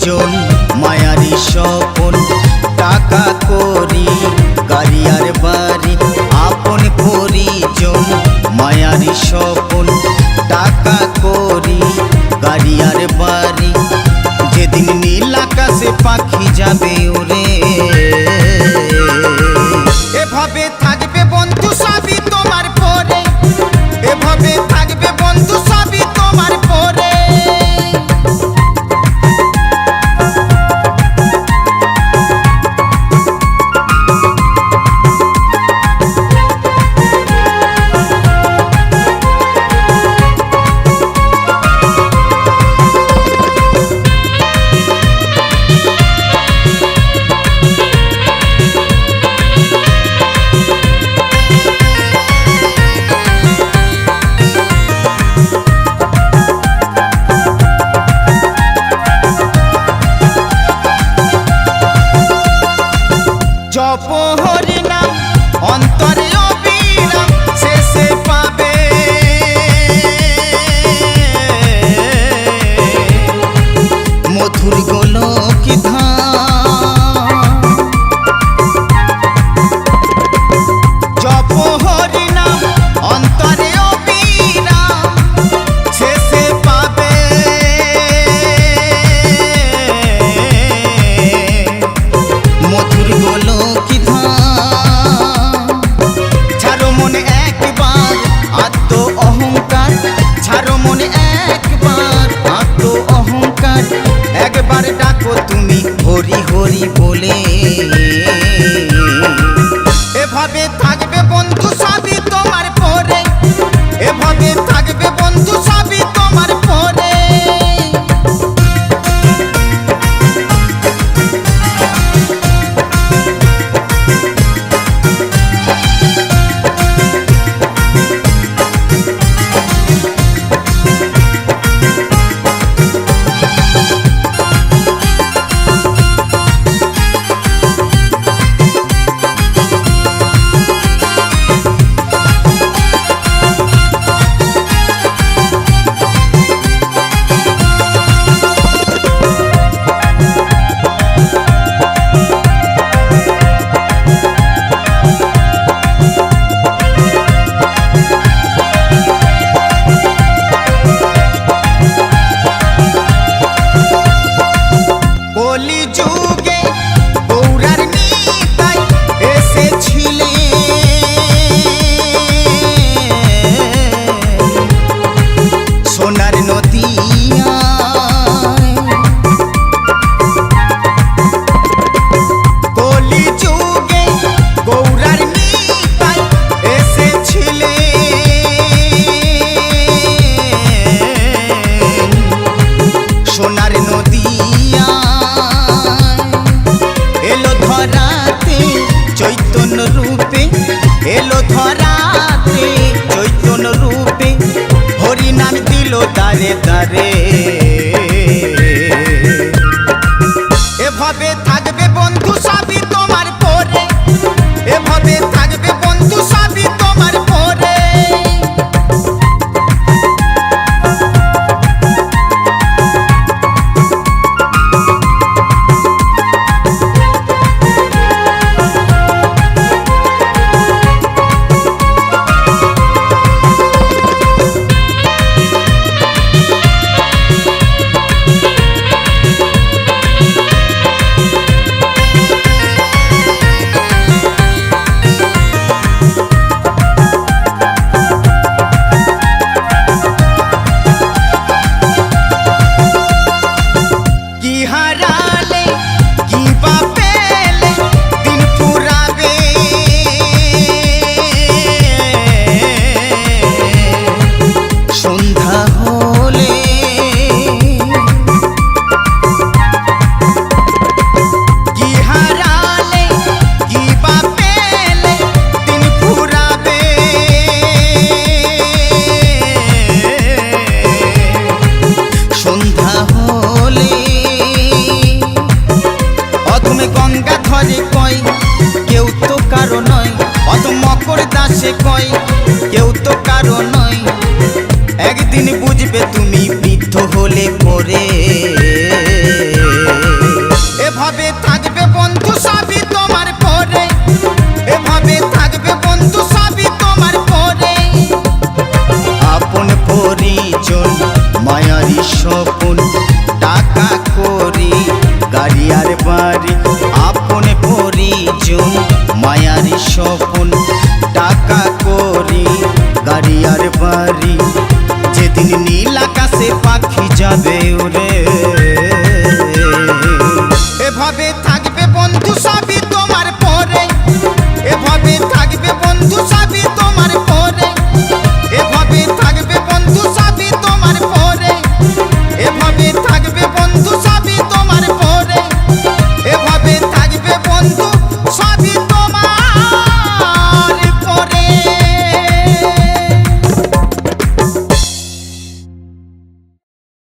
জন মায়ারি স্বপন টাকা করি গাড়ি আর বাড়ি আপন পরিজন মায়ারি স্বপন টাকা করি গাড়ি আর বাড়ি যেদিন নীল আকাশে পাখি যাবে ওরে এভাবে থাকবে বন্ধু সবই তোমার পরে এভাবে থাকবে বন্ধু সবই তোমার পরে জপ হরি নাম অন্তরে অবিরাম শেষে পাবে মধুর গোলক ধাম জপ হরি নাম অন্তরে অবিরাম শেষে পাবে মধুর গোলক ছাড়ো মনে একবার আত্ম অহংকার ছাড়ো মনে একবার আত্ম অহংকার একবার ডাকো তুমি হরি হরি বলে এভাবে থাকবে বন্ধু সবই তোমার পরে এভাবে থাকবে বন্ধু সবই তোমার পরে কলি যুগে গৌরার নিতাই এসেছিলে সোনার নদিয়ায় কলি যুগে গৌরার নিতাই এসেছিলে সোনার নদিয়া এলো ধরাতে চৈতন্য রূপে এলো ধরাতে চৈতন্য রূপে হরি নাম দিল দারে দারে এভাবে থাকবে বন্ধু সবই তোমার পরে এভাবে থাকবে বন্ধু সবই তোমার পরে কয় কেউ তো কারো নয়, একদিন বুঝবে তুমি বৃদ্ধ হলে পরে। সব